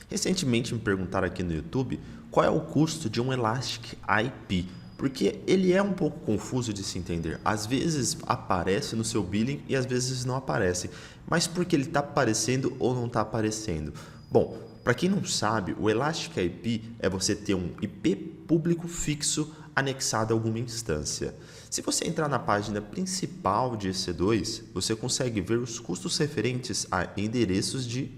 Recentemente me perguntaram aqui no YouTube qual é o custo de um Elastic IP, porque ele é um pouco confuso de se entender. Às vezes aparece no seu billing e às vezes não aparece. Mas por que ele está aparecendo ou não está aparecendo? Bom, para quem não sabe, o Elastic IP é você ter um IP público fixo anexado a alguma instância. Se você entrar na página principal de EC2, você consegue ver os custos referentes a endereços de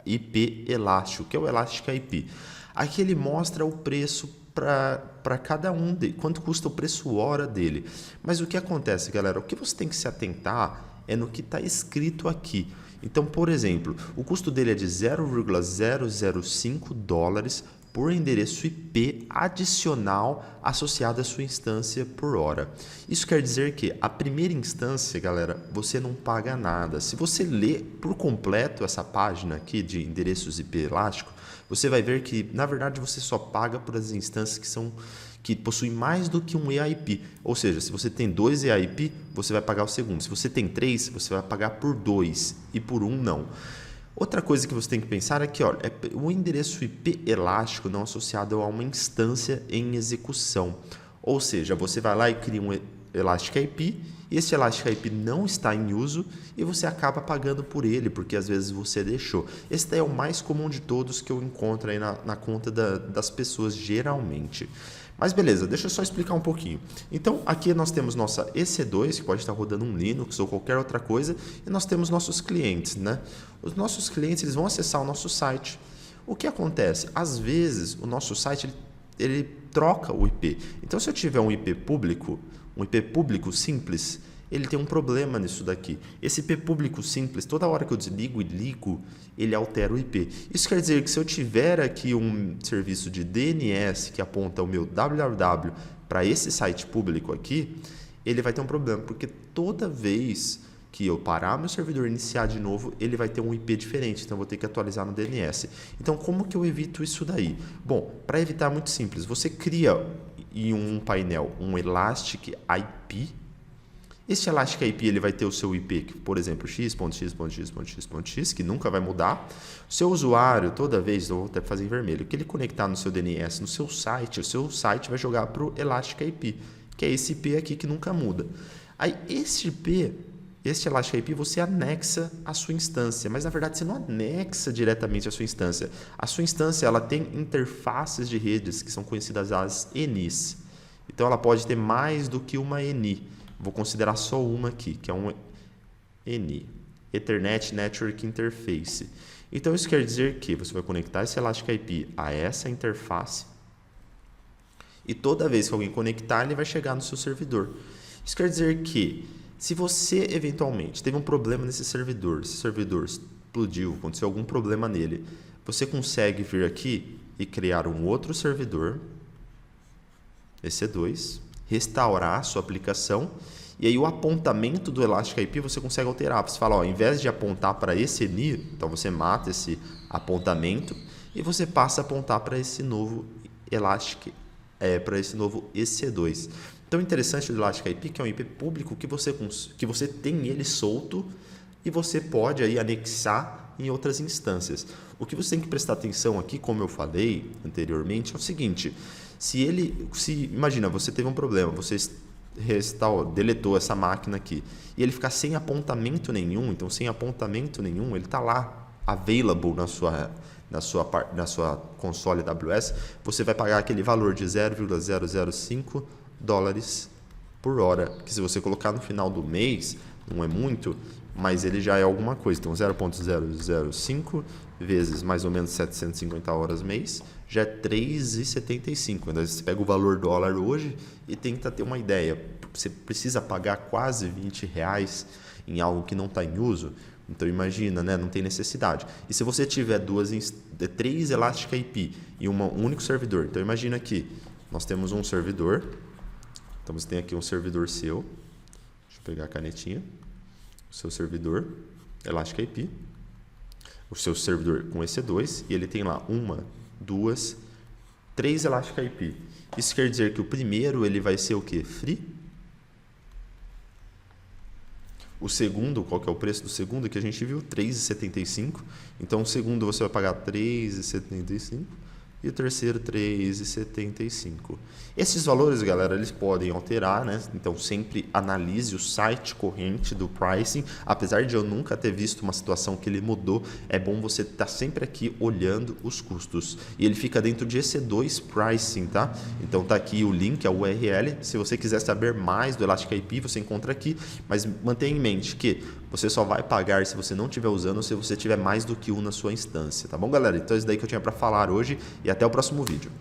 IP elástico, que é o Elastic IP. Aqui ele mostra o preço para cada um dele, quanto custa o preço hora dele. Mas o que acontece, galera? O que você tem que se atentar é no que está escrito aqui. Então, por exemplo, o custo dele é de 0,005 dólares por endereço IP adicional associado à sua instância por hora. Isso quer dizer que a primeira instância, galera, você não paga nada. Se você ler por completo essa página aqui de endereços IP elástico, você vai ver que, na verdade, você só paga por as instâncias que possuem mais do que um EIP. Ou seja, se você tem 2 EIP, você vai pagar o segundo. Se você tem 3, você vai pagar por 2 e por 1 não. Outra coisa que você tem que pensar é que o endereço IP elástico não associado a uma instância em execução. Ou seja, você vai lá e cria um Elastic IP, e esse Elastic IP não está em uso e você acaba pagando por ele, porque às vezes você deixou. Esse daí é o mais comum de todos que eu encontro aí na conta das pessoas, geralmente. Mas beleza, deixa eu só explicar um pouquinho. Então, aqui nós temos nossa EC2, que pode estar rodando um Linux ou qualquer outra coisa, e nós temos nossos clientes, né? Os nossos clientes eles vão acessar o nosso site. O que acontece? Às vezes, o nosso site ele troca o IP. Então, se eu tiver um IP público simples, ele tem um problema nisso daqui. Esse IP público simples, toda hora que eu desligo e ligo, ele altera o IP. Isso quer dizer que se eu tiver aqui um serviço de DNS que aponta o meu www para esse site público aqui, ele vai ter um problema, porque toda vez que eu parar meu servidor e iniciar de novo, ele vai ter um IP diferente, então eu vou ter que atualizar no DNS. Então, como que eu evito isso daí? Bom, para evitar é muito simples. Você cria em um painel um Elastic IP. Este Elastic IP ele vai ter o seu IP, por exemplo, x.x.x.x.x, que nunca vai mudar. O seu usuário, toda vez, eu vou até fazer em vermelho, que ele conectar no seu DNS, no seu site, o seu site vai jogar para o Elastic IP, que é esse IP aqui que nunca muda. Aí, este Elastic IP você anexa à sua instância, mas na verdade você não anexa diretamente à sua instância. A sua instância ela tem interfaces de redes que são conhecidas as ENIs. Então ela pode ter mais do que uma ENI. Vou considerar só uma aqui, que é um ENI, Ethernet Network Interface. Então isso quer dizer que você vai conectar esse Elastic IP a essa interface e toda vez que alguém conectar, ele vai chegar no seu servidor. Isso quer dizer que se você eventualmente teve um problema nesse servidor, esse servidor explodiu, aconteceu algum problema nele, você consegue vir aqui e criar um outro servidor, EC2, restaurar a sua aplicação e aí o apontamento do Elastic IP você consegue alterar. Você fala, ao invés de apontar para esse ENI, então você mata esse apontamento e você passa a apontar para esse novo Elastic, para esse novo EC2. Então, interessante do Elastic IP que é um IP público que você tem ele solto e você pode aí anexar em outras instâncias. O que você tem que prestar atenção aqui, como eu falei anteriormente, é o seguinte: imagina, você teve um problema, você deletou essa máquina aqui e ele ficar sem apontamento nenhum, então sem apontamento nenhum, ele está lá available na sua console AWS, você vai pagar aquele valor de 0,005 dólares por hora, que se você colocar no final do mês, não é muito, mas ele já é alguma coisa. Então 0,005 vezes mais ou menos 750 horas mês, já é 3,75. Então você pega o valor dólar hoje e tenta ter uma ideia. Você precisa pagar quase R$20 em algo que não está em uso. Então imagina, né? Não tem necessidade. E se você tiver 3 Elastic IP e um único servidor, então imagina aqui, nós temos um servidor. Então você tem aqui um servidor seu, deixa eu pegar a canetinha, o seu servidor Elastic IP, o seu servidor com EC2 e ele tem lá 1, 2, 3 Elastic IP. Isso quer dizer que o primeiro ele vai ser o que? Free. O segundo, qual que é o preço do segundo que a gente viu? R$ 3,75. Então o segundo você vai pagar R$ 3,75 e o terceiro R$ 3,75. Esses valores, galera, eles podem alterar, né? Então sempre analise o site corrente do pricing. Apesar de eu nunca ter visto uma situação que ele mudou, é bom você estar sempre aqui olhando os custos. E ele fica dentro de EC2 Pricing, tá? Então tá aqui o link, a URL. Se você quiser saber mais do Elastic IP, você encontra aqui. Mas mantenha em mente que você só vai pagar se você não estiver usando ou se você tiver mais do que um na sua instância, tá bom, galera? Então é isso daí que eu tinha para falar hoje e até o próximo vídeo.